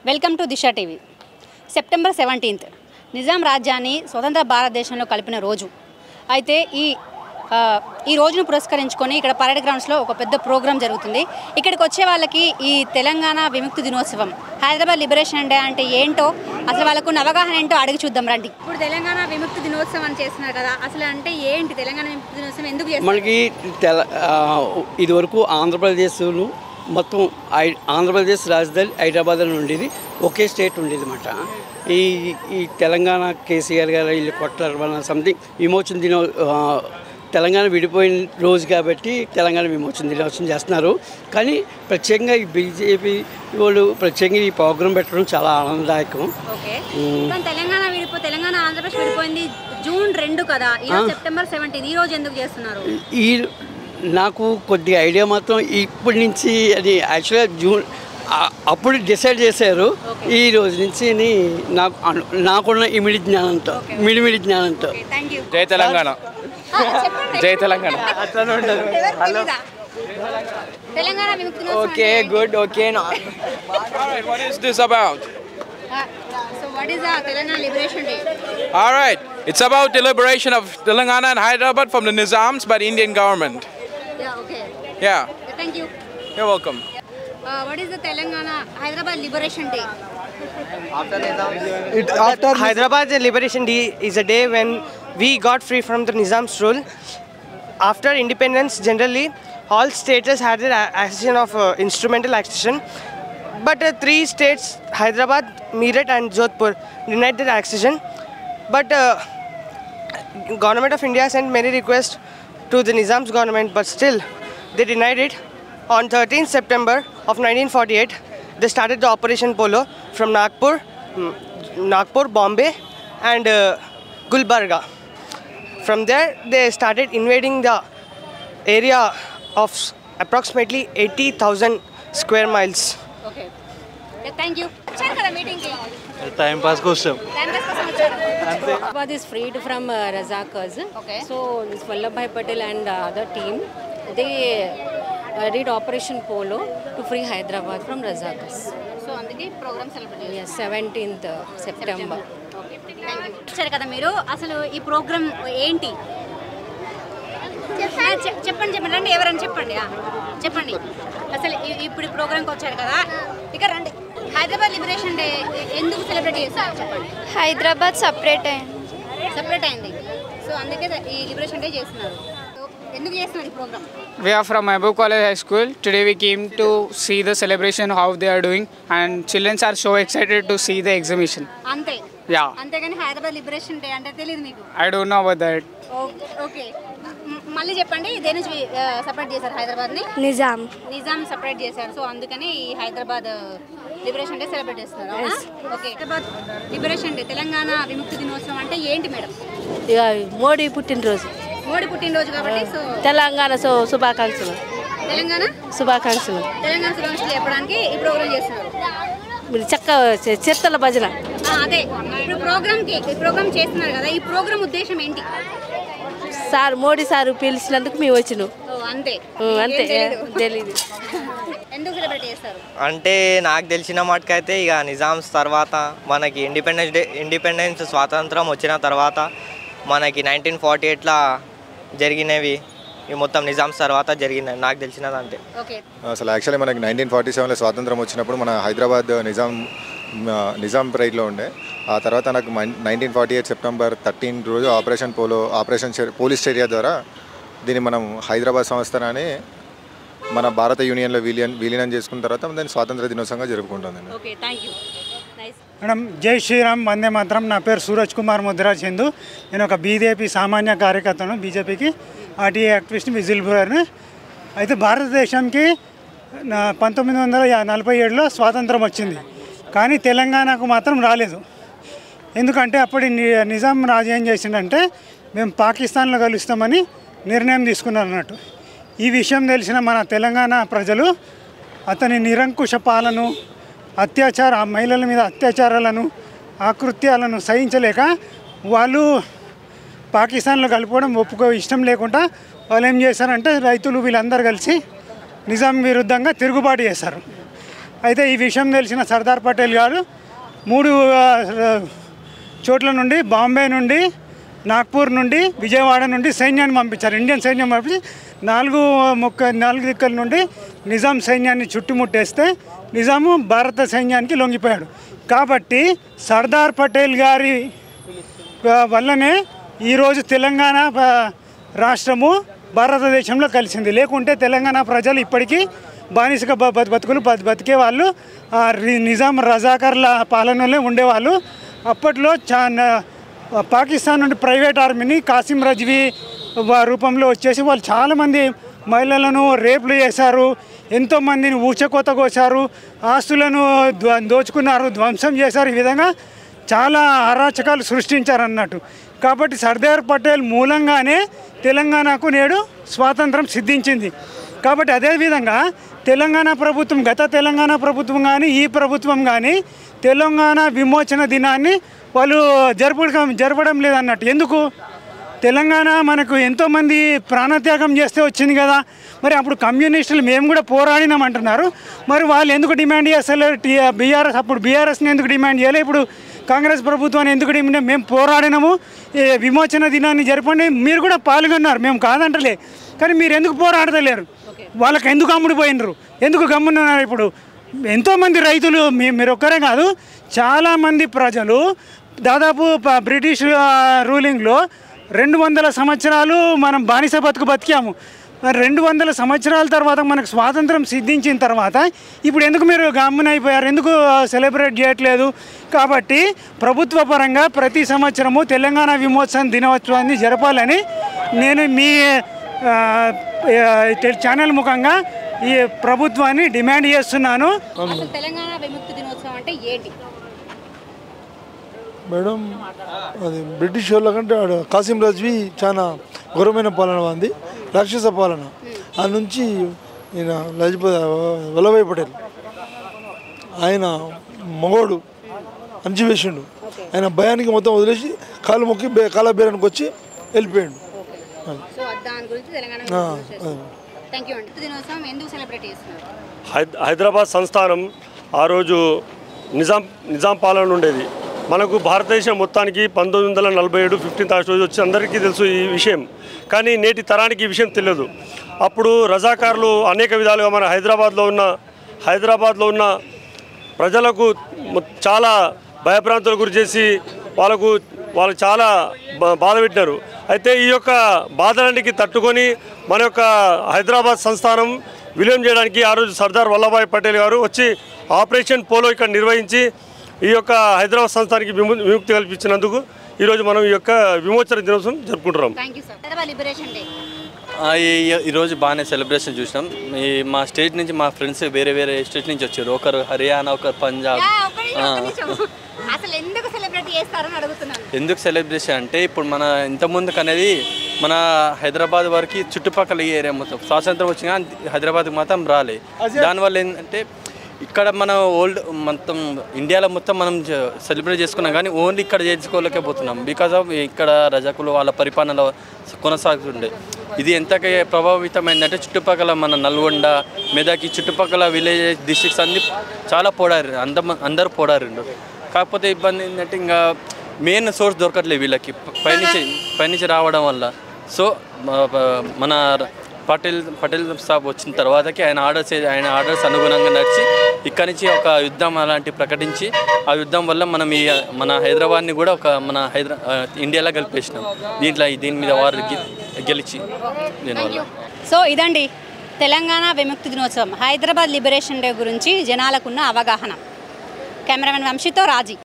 Welcome to Disha TV. September 17th Nizam రాజ్యాన్ని స్వతంత్ర భారతదేశంలో కలిపిన రోజు. అయితే ఈ రోజును పురస్కరించుకొని ఇక్కడ పరేడ్ గ్రౌండ్స్లో ఒక పెద్ద ప్రోగ్రాం జరుగుతుంది. ఇక్కడికి వచ్చే వాళ్ళకి ఈ తెలంగాణ విముక్తి దినోత్సవం, హైదరాబాద్ లిబరేషన్ డే అంటే ఏంటో, అసలు వాళ్ళకు అవగాహన ఏంటో అడిగి చూద్దాం రండి. ఇప్పుడు తెలంగాణ విముక్తి దినోత్సవం అని చేస్తున్నారు కదా, అసలు అంటే ఏంటి తెలంగాణ విముక్తి దినోత్సవం, ఎందుకు చేస్తారు? మనకి ఇదివరకు ఆంధ్రప్రదేశ్లో మొత్తం ఆంధ్రప్రదేశ్ రాజధాని హైదరాబాద్ అని ఉండేది, ఒకే స్టేట్ ఉండేది అన్నమాట. ఈ తెలంగాణ కేసీఆర్ గారు వీళ్ళు కొట్టారు మన సంథింగ్ విమోచన తెలంగాణ విడిపోయిన రోజు కాబట్టి తెలంగాణ విమోచన దినోత్సవం చేస్తున్నారు. కానీ ప్రత్యేకంగా ఈ బీజేపీ వాళ్ళు ప్రత్యేకంగా ఈ ప్రోగ్రాం పెట్టడం చాలా ఆనందదాయకం. తెలంగాణ ఆంధ్రప్రదేశ్ విడిపోయింది జూన్ 2 కదా, సెప్టెంబర్ 17 ఈ రోజు ఎందుకు చేస్తున్నారు? నాకు కొద్దిగా ఐడియా మాత్రం ఇప్పటి నుంచి అది యాక్చువల్గా జూన్ అప్పుడు డిసైడ్ చేశారు. ఈ రోజు నుంచి నాకున్న మిడిమిడి జ్ఞానంతో జై తెలంగాణ, జై తెలంగాణ. తెలంగాణ విముక్తి. Okay, good. Okay, what is this about? So what is the Telangana Liberation Day? All right, it's about the liberation of Telangana and Hyderabad from the Nizams by the Indian government. Yeah, okay. Yeah. Thank you. You're welcome. What is the Telangana Hyderabad Liberation Day? After Hyderabad Liberation Day is a day when we got free from the Nizam's rule. After independence, generally, all states had the accession of instrumental accession. But 3 states, Hyderabad, Meerut and Jodhpur, denied the accession. But Government of India sent many requests to the Nizam's government, but still they denied it. On 13th September of 1948, they started the Operation Polo from Nagpur, Bombay and Gulbarga. From there, they started invading the area of approximately 80,000 square miles. Okay. Thank you. Chakara meeting ki. Time pass kosam. Hyderabad is freed from Razakars. Okay. So this Vallabhbhai Patel and other team, they did Operation Polo to free Hyderabad from Razakars. So అందుకే programme celebrate చేస్తారు. Yes, 17th September. Okay, thank you. సరే కదా, మీరు అసలు ఈ programme ఏంటి చెప్పండి రండి, ఎవరైనా చెప్పండి అసలు ఇప్పుడు ఈ ప్రోగ్రామ్కి వచ్చారు కదా, ఇక రండి. హైదరాబాద్ లిబరేషన్ డే ఎందుకు సెలబ్రేట్ చేస్తారు చెప్పండి. హైదరాబాద్ సపరేట్ అయింది, సో అందుకే ఈ లిబరేషన్ డే చేస్తున్నారు. ఎందుకు చేస్తున్నారు ఈ programme? We are from Mahbub College High School. Today we came to see the celebration, how they are doing, and children are so excited to see the exhibition. అంతే. Yeah. అంతేగాని Hyderabad liberation day అంటే తెలియదు మీకు? I don't know about that. Okay, మళ్ళీ చెప్పండి, దేని నుంచి separate చేశారు హైదరాబాద్ని? నిజాం సపరేట్ చేశారు, సో అందుకని ఈ హైదరాబాద్ లిబరేషన్ డే సెలబ్రేట్ చేస్తున్నారు. Okay, Hyderabad liberation day, Telangana విముక్తి దినోత్సవం అంటే ఏంటి మేడం? మోడీ పుట్టినరోజు కాబట్టి సో తెలంగాణ శుభాకాంక్షలు. తెలంగాణ శుభాకాంక్షలు చెప్పడానికి ఈ ప్రోగ్రామ్ చేస్తున్నారు. మీరు చక్క చిత్తల భజన. అదే ఇప్పుడు ప్రోగ్రామ్ చేస్తున్నారు కదా, ఈ ప్రోగ్రామ్ ఉద్దేశం ఏంటి? సార్ మోడీ సార్ పిలిచినందుకు మేము వచ్చినాం. అంతే తెలీదు. ఎందుకు సెలబ్రేట్ చేస్తారు అంటే నాకు తెలిసిన మటుకైతే ఇక నిజామ్స్ తర్వాత మనకి ఇండిపెండెన్స్ స్వాతంత్రం వచ్చిన తర్వాత మనకి 1948లో జరిగినవి మొత్తం నిజామ్స్ తర్వాత జరిగిందని నాకు తెలిసినది అంతే. అసలు యాక్చువల్లీ మనకి 1947లో స్వాతంత్రం వచ్చినప్పుడు మన హైదరాబాద్ నిజాం ప్రైడ్లో ఉండే. ఆ తర్వాత నాకు 1948 సెప్టెంబర్ 13 రోజు ఆపరేషన్ పోలీస్ చర్య ద్వారా దీన్ని మనం హైదరాబాద్ సంస్థని మన భారత యూనియన్లో విలీనం చేసుకున్న తర్వాత దాన్ని స్వాతంత్ర దినోత్సవంగా జరుపుకుంటుంది. మేడం, జై శ్రీరామ్, వందే మాత్రం. నా పేరు సూరజ్ కుమార్ ముద్రాజ్ హిందూ. నేను ఒక బీజేపీ సామాన్య కార్యకర్తను, బీజేపీకి ఆర్టీఏ యాక్టివిస్ట్, విజిల్ బ్లోయర్ని. అయితే భారతదేశానికి 1947లో స్వాతంత్రం వచ్చింది, కానీ తెలంగాణకు మాత్రం రాలేదు. ఎందుకంటే అప్పుడు నిజాం రాజు ఏం చేసిండంటే, మేము పాకిస్తాన్లో కలుస్తామని నిర్ణయం తీసుకున్నారు అన్నట్టు. ఈ విషయం తెలిసిన మన తెలంగాణ ప్రజలు అతని నిరంకుశ పాలన, మహిళల మీద అత్యాచారాలను, ఆకృత్యాలను సహించలేక వాళ్ళు పాకిస్తాన్లో కలిపోవడం ఇష్టం లేకుండా వాళ్ళు ఏం చేశారంటే, రైతులు వీళ్ళందరూ కలిసి నిజాం విరుద్ధంగా తిరుగుబాటు చేశారు. అయితే ఈ విషయం తెలిసిన సర్దార్ పటేల్ గారు 3 చోట్ల నుండి, బాంబే నుండి, నాగ్పూర్ నుండి, విజయవాడ నుండి సైన్యాన్ని పంపించారు. ఇండియన్ సైన్యం పంపించి 4 దిక్కుల నుండి నిజాం సైన్యాన్ని చుట్టుముట్టేస్తే నిజాము భారత సైన్యానికి లొంగిపోయాడు. కాబట్టి సర్దార్ పటేల్ గారి వల్లనే ఈరోజు తెలంగాణ రాష్ట్రము భారతదేశంలో కలిసింది. లేకుంటే తెలంగాణ ప్రజలు ఇప్పటికీ బానిసగా బతుకులు బతికే వాళ్ళు, నిజాం రజాకర్ల పాలనలో ఉండేవాళ్ళు. అప్పట్లో పాకిస్తాన్ నుండి ప్రైవేట్ ఆర్మీని కాసిం రజ్వీ రూపంలో వచ్చేసి వాళ్ళు చాలామంది మహిళలను రేపులు చేశారు, ఎంతోమందిని ఊచకోత కోసారు, ఆస్తులను దోచుకున్నారు, ధ్వంసం చేశారు. ఈ విధంగా చాలా అరాచకాలు సృష్టించారు అన్నట్టు. కాబట్టి సర్దార్ పటేల్ మూలంగానే తెలంగాణకు నేడు స్వాతంత్రం సిద్ధించింది. కాబట్టి అదేవిధంగా తెలంగాణ ప్రభుత్వం, గత తెలంగాణ ప్రభుత్వం కానీ ఈ ప్రభుత్వం కానీ తెలంగాణ విమోచన దినాన్ని వాళ్ళు జరపడం లేదన్నట్టు. ఎందుకు? తెలంగాణ మనకు ఎంతోమంది ప్రాణత్యాగం చేస్తే వచ్చింది కదా. మరి అప్పుడు కమ్యూనిస్టులు మేము కూడా పోరాడినామంటున్నారు. మరి వాళ్ళు ఎందుకు డిమాండ్ చేస్తలేరు? బీఆర్ఎస్ అప్పుడు బీఆర్ఎస్ని ఎందుకు డిమాండ్ చేయలేదు? ఇప్పుడు కాంగ్రెస్ ప్రభుత్వాన్ని ఎందుకు డిమాండ్? మేము పోరాడినాము, విమోచన దినాన్ని జరపండి, మీరు కూడా పాల్గొన్నారు, మేము కాదంటలే. కానీ మీరు ఎందుకు పోరాడతలేరు? వాళ్ళకి ఎందుకు అమ్ముడిపోయినరు? ఎందుకు గమ్మున్నారు? ఇప్పుడు ఎంతోమంది రైతులు, మీరు ఒక్కరే కాదు, చాలామంది ప్రజలు దాదాపు బ్రిటిష్ రూలింగ్లో 200 సంవత్సరాలు మనం బానిస బతికాము. 200 సంవత్సరాల తర్వాత మనకు స్వాతంత్రం సిద్ధించిన తర్వాత ఇప్పుడు ఎందుకు మీరు గమ్మునైపోయారు? ఎందుకు సెలబ్రేట్ చేయట్లేదు? కాబట్టి ప్రభుత్వ పరంగా ప్రతి సంవత్సరము తెలంగాణ విమోచన దినోత్సవాన్ని జరపాలని నేను మీ ఛానల్ ముఖంగా ఈ ప్రభుత్వాన్ని డిమాండ్ చేస్తున్నాను. తెలంగాణ విముక్తి దినోత్సవం అంటే ఏంటి మేడం? అది బ్రిటిష్ వాళ్ళ కంటే కాసిం రజ్వీ చాలా ఘోరమైన పాలన ఉంది, రాక్షస పాలన. ఆ నుంచి ఈయన వల్లభాయ్ పటేల్ ఆయన మగోడు అంచివేసిండు. ఆయన భయానికి మొత్తం వదిలేసి కాలు మొక్కి కాలబేరానికి వచ్చి వెళ్ళిపోయాడు. హైదరాబాద్ సంస్థానం ఆ రోజు నిజాం పాలన ఉండేది. మనకు భారతదేశం మొత్తానికి 1947 15th ఆగస్టు రోజు వచ్చి అందరికీ తెలుసు ఈ విషయం. కానీ నేటి తరానికి ఈ విషయం తెలియదు. అప్పుడు రజాకారులు అనేక విధాలుగా మన హైదరాబాద్లో ఉన్న ప్రజలకు చాలా భయభ్రాంతులకు గురి చేసి వాళ్ళు చాలా బాధ పెట్టినారు. అయితే ఈ యొక్క బాధలన్నిటికీ తట్టుకొని మన యొక్క హైదరాబాద్ సంస్థానం విలీనం చేయడానికి ఆ రోజు సర్దార్ వల్లభాయ్ పటేల్ గారు వచ్చి ఆపరేషన్ పోలో ఇక్కడ నిర్వహించి ఈ యొక్క హైదరాబాద్ సంస్థానికి విముక్తి కల్పించినందుకు ఈరోజు మనం ఈ యొక్క విమోచన దినోత్సవం జరుపుకుంటున్నాం. ఈరోజు బాగానే సెలబ్రేషన్ చూసినాం. మా స్టేట్ నుంచి మా ఫ్రెండ్స్ వేరే స్టేట్ నుంచి వచ్చారు. ఒకరు హర్యానా, ఒకరు పంజాబ్. ఎందుకు సెలబ్రేషన్ అంటే ఇప్పుడు మన ఇంతకుముందుకు అనేది మన హైదరాబాద్ వరకు చుట్టుపక్కల ఈ ఏరియా మొత్తం స్వాతంత్రం వచ్చినా హైదరాబాద్కి మాత్రం రాలే. దానివల్ల ఏంటంటే ఇక్కడ మన మొత్తం ఇండియాలో మొత్తం మనం సెలబ్రేట్ చేసుకున్నాం, కానీ ఓన్లీ ఇక్కడ చేసుకోలేకపోతున్నాం. బికాజ్ ఆఫ్ ఇక్కడ రజకులు వాళ్ళ పరిపాలన కొనసాగుతుండే. ఇది ఎంతగా ప్రభావితమైందంటే చుట్టుపక్కల మన నల్గొండ, మెదక్ చుట్టుపక్కల విలేజెస్, డిస్ట్రిక్ట్స్ అన్ని చాలా అందరూ పోడారు. కాకపోతే ఇబ్బంది ఏంటంటే ఇంకా మెయిన్ సోర్స్ దొరకట్లేదు వీళ్ళకి పైనుంచి రావడం వల్ల. సో మన పటేల్ సాబ్ వచ్చిన తర్వాతకి ఆయన ఆర్డర్స్ అనుగుణంగా నడిచి ఇక్కడి నుంచి ఒక యుద్ధం అలాంటి ప్రకటించి ఆ యుద్ధం వల్ల మనం మన హైదరాబాద్ని కూడా మన ఇండియాలో కలిపేసినాం దీని మీద వారు గెలిచి దీనివల్ల. సో ఇదండి తెలంగాణ విముక్తి దినోత్సవం, హైదరాబాద్ లిబరేషన్ డే గురించి జనాలకున్న అవగాహన. కెమెరామెన్ వంశీతో రాజీ.